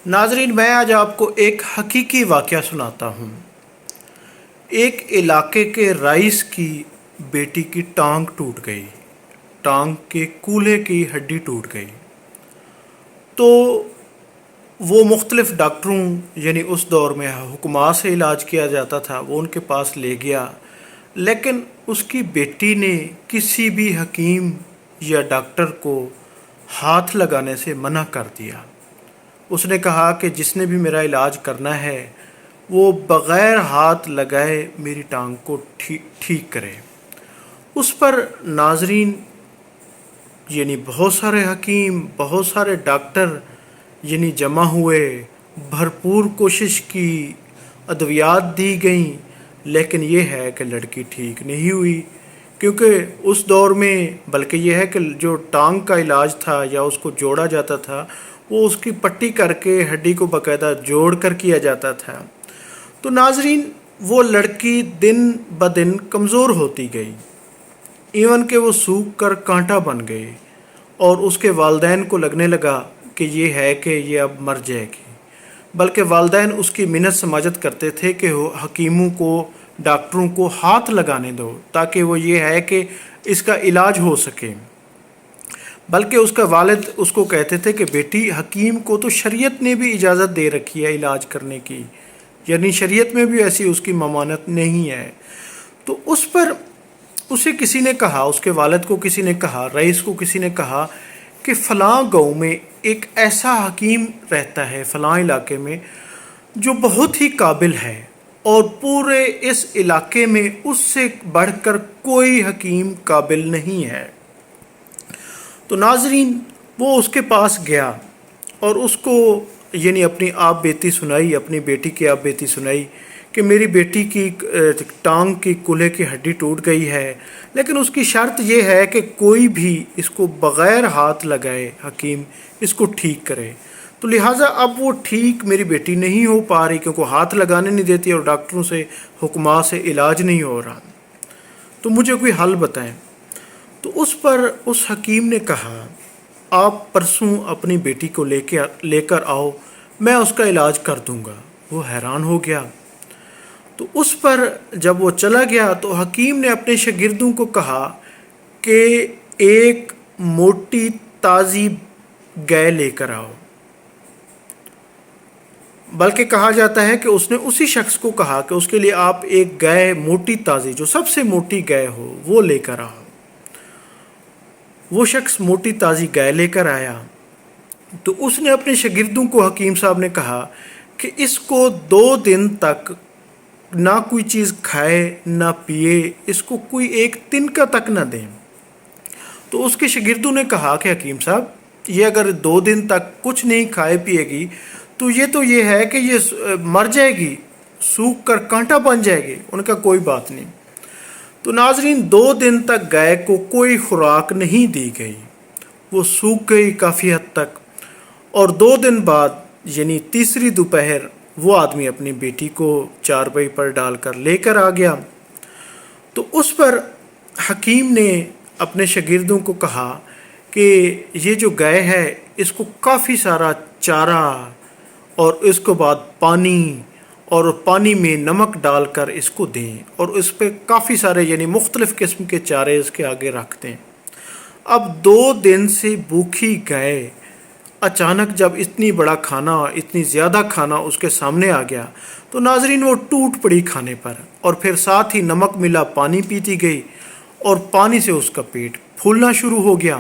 ناظرین، میں آج آپ کو ایک حقیقی واقعہ سناتا ہوں۔ ایک علاقے کے رئیس کی بیٹی کی ٹانگ ٹوٹ گئی، ٹانگ کے کولے کی ہڈی ٹوٹ گئی۔ تو وہ مختلف ڈاکٹروں، یعنی اس دور میں حکماں سے علاج کیا جاتا تھا، وہ ان کے پاس لے گیا، لیکن اس کی بیٹی نے کسی بھی حکیم یا ڈاکٹر کو ہاتھ لگانے سے منع کر دیا۔ اس نے کہا کہ جس نے بھی میرا علاج کرنا ہے وہ بغیر ہاتھ لگائے میری ٹانگ کو ٹھیک کرے۔ اس پر ناظرین، یعنی بہت سارے حکیم، بہت سارے ڈاکٹر جمع ہوئے، بھرپور کوشش کی، ادویات دی گئیں، لیکن یہ ہے کہ لڑکی ٹھیک نہیں ہوئی، کیونکہ اس دور میں بلکہ یہ ہے کہ جو ٹانگ کا علاج تھا یا اس کو جوڑا جاتا تھا وہ اس کی پٹی کر کے ہڈی کو باقاعدہ جوڑ کر کیا جاتا تھا۔ تو ناظرین، وہ لڑکی دن بدن کمزور ہوتی گئی، ایون کہ وہ سوکھ کر کانٹا بن گئی، اور اس کے والدین کو لگنے لگا کہ یہ ہے کہ یہ اب مر جائے گی، بلکہ والدین اس کی منت سماجت کرتے تھے کہ حکیموں کو، ڈاکٹروں کو ہاتھ لگانے دو تاکہ وہ یہ ہے کہ اس کا علاج ہو سکے۔ بلکہ اس کا والد اس کو کہتے تھے کہ بیٹی، حکیم کو تو شریعت نے بھی اجازت دے رکھی ہے علاج کرنے کی، یعنی شریعت میں بھی ایسی اس کی ممانعت نہیں ہے۔ تو اس پر اسے کسی نے کہا، اس کے والد کو کسی نے کہا، رئیس کو کسی نے کہا کہ فلاں گاؤں میں ایک ایسا حکیم رہتا ہے فلاں علاقے میں جو بہت ہی قابل ہے، اور پورے اس علاقے میں اس سے بڑھ کر کوئی حکیم قابل نہیں ہے۔ تو ناظرین، وہ اس کے پاس گیا اور اس کو اپنی آپ بیتی سنائی، اپنی بیٹی کی آپ بیتی سنائی کہ میری بیٹی کی ٹانگ کی کولے کی ہڈی ٹوٹ گئی ہے، لیکن اس کی شرط یہ ہے کہ کوئی بھی اس کو بغیر ہاتھ لگائے حکیم اس کو ٹھیک کرے۔ تو لہٰذا اب وہ ٹھیک میری بیٹی نہیں ہو پا رہی، کیونکہ ہاتھ لگانے نہیں دیتی اور ڈاکٹروں سے، حکماں سے علاج نہیں ہو رہا، تو مجھے کوئی حل بتائیں۔ تو اس پر اس حکیم نے کہا، آپ پرسوں اپنی بیٹی کو لے کر آؤ، میں اس کا علاج کر دوں گا۔ وہ حیران ہو گیا۔ تو اس پر جب وہ چلا گیا تو حکیم نے اپنے شاگردوں کو کہا کہ ایک موٹی تازی گائے لے کر آؤ، بلکہ کہا جاتا ہے کہ اس نے اسی شخص کو کہا کہ اس کے لیے آپ ایک گائے موٹی تازی، جو سب سے موٹی گائے ہو، وہ لے کر آؤ۔ وہ شخص موٹی تازی گائے لے کر آیا تو اس نے اپنے شاگردوں کو، حکیم صاحب نے کہا کہ اس کو 2 دن تک نہ کوئی چیز کھائے نہ پیے، اس کو کوئی ایک تنکا تک نہ دیں۔ تو اس کے شاگردوں نے کہا کہ حکیم صاحب، یہ اگر 2 دن تک کچھ نہیں کھائے پیے گی تو یہ ہے کہ یہ مر جائے گی، سوکھ کر کانٹا بن جائے گی۔ ان کا کوئی بات نہیں۔ تو ناظرین، 2 دن تک گائے کو کوئی خوراک نہیں دی گئی، وہ سوکھ گئی کافی حد تک، اور 2 دن بعد یعنی تیسری دوپہر وہ آدمی اپنی بیٹی کو چارپائی پر ڈال کر لے کر آ گیا۔ تو اس پر حکیم نے اپنے شاگردوں کو کہا کہ یہ جو گائے ہے اس کو کافی سارا چارہ اور اس کے بعد پانی، اور پانی میں نمک ڈال کر اس کو دیں، اور اس پہ کافی سارے مختلف قسم کے چارے اس کے آگے رکھ دیں۔ اب 2 دن سے بھوکھی گائے اچانک جب اتنی بڑا کھانا، اتنی زیادہ کھانا اس کے سامنے آ گیا تو ناظرین وہ ٹوٹ پڑی کھانے پر، اور پھر ساتھ ہی نمک ملا پانی پیتی گئی، اور پانی سے اس کا پیٹ پھولنا شروع ہو گیا۔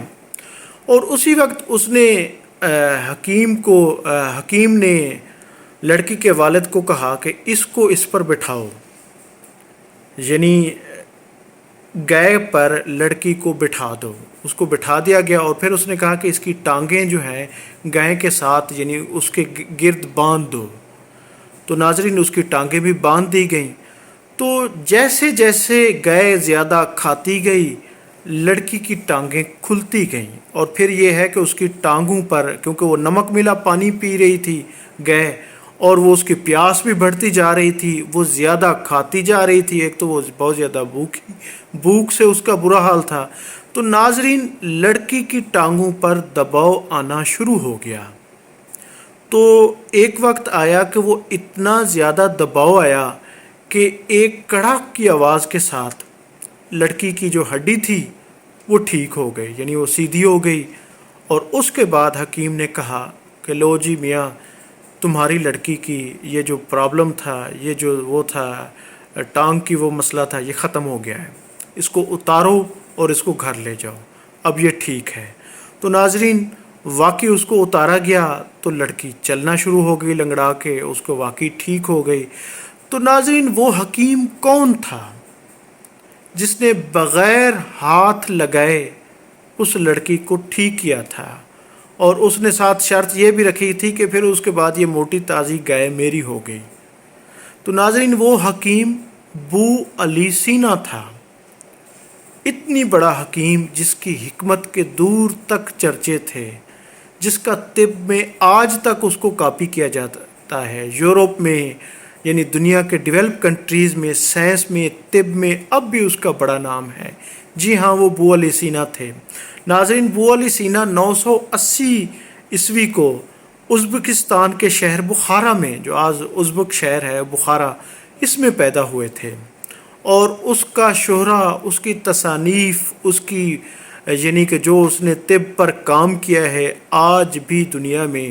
اور اسی وقت اس نے حکیم نے لڑکی کے والد کو کہا کہ اس کو اس پر بٹھاؤ، یعنی گائے پر لڑکی کو بٹھا دو۔ اس کو بٹھا دیا گیا، اور پھر اس نے کہا کہ اس کی ٹانگیں جو ہیں گائے کے ساتھ اس کے گرد باندھ دو۔ تو ناظرین، اس کی ٹانگیں بھی باندھ دی گئیں۔ تو جیسے جیسے گائے زیادہ کھاتی گئی، لڑکی کی ٹانگیں کھلتی گئیں، اور پھر یہ ہے کہ اس کی ٹانگوں پر، کیونکہ وہ نمک ملا پانی پی رہی تھی گائے، اور وہ اس کی پیاس بھی بڑھتی جا رہی تھی، وہ زیادہ کھاتی جا رہی تھی، ایک تو وہ بہت زیادہ بھوک سے اس کا برا حال تھا۔ تو ناظرین، لڑکی کی ٹانگوں پر دباؤ آنا شروع ہو گیا۔ تو ایک وقت آیا کہ وہ اتنا زیادہ دباؤ آیا کہ ایک کڑاک کی آواز کے ساتھ لڑکی کی جو ہڈی تھی وہ ٹھیک ہو گئی، یعنی وہ سیدھی ہو گئی۔ اور اس کے بعد حکیم نے کہا کہ لو جی میاں، تمہاری لڑکی کی یہ جو پرابلم تھا، یہ جو وہ تھا ٹانگ کی وہ مسئلہ تھا، یہ ختم ہو گیا ہے، اس کو اتارو اور اس کو گھر لے جاؤ، اب یہ ٹھیک ہے۔ تو ناظرین واقعی اس کو اتارا گیا تو لڑکی چلنا شروع ہو گئی لنگڑا کے، اس کو واقعی ٹھیک ہو گئی۔ تو ناظرین وہ حکیم کون تھا جس نے بغیر ہاتھ لگائے اس لڑکی کو ٹھیک کیا تھا؟ اور اس نے ساتھ شرط یہ بھی رکھی تھی کہ پھر اس کے بعد یہ موٹی تازی گائے میری ہو گئی۔ تو ناظرین وہ حکیم بو علی سینا تھا، اتنی بڑا حکیم جس کی حکمت کے دور تک چرچے تھے، جس کا طب میں آج تک اس کو کاپی کیا جاتا ہے، یورپ میں یعنی دنیا کے ڈیولپ کنٹریز میں، سائنس میں، طب میں اب بھی اس کا بڑا نام ہے۔ جی ہاں، وہ بو علی سینا تھے۔ ناظرین بو علی سینا 980 عیسوی کو ازبکستان کے شہر بخارا میں، جو آج ازبک شہر ہے بخارا، اس میں پیدا ہوئے تھے۔ اور اس کا شہرہ، اس کی تصانیف، اس کی یعنی کہ جو اس نے طب پر کام کیا ہے، آج بھی دنیا میں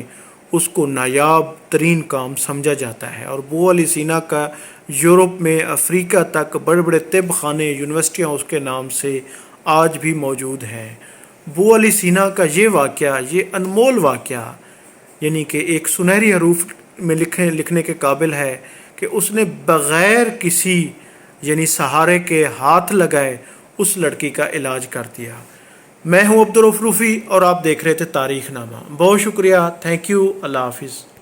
اس کو نایاب ترین کام سمجھا جاتا ہے۔ اور بو علی سینا کا یورپ میں، افریقہ تک بڑے بڑے طب خانے، یونیورسٹیاں اس کے نام سے آج بھی موجود ہیں۔ بو علی سینا کا یہ واقعہ، یہ انمول واقعہ، یعنی کہ ایک سنہری حروف میں لکھنے کے قابل ہے کہ اس نے بغیر کسی یعنی سہارے کے ہاتھ لگائے اس لڑکی کا علاج کر دیا۔ میں ہوں عبدالرؤف روفی اور آپ دیکھ رہے تھے تاریخ نامہ۔ بہت شکریہ، تھینک یو، اللہ حافظ۔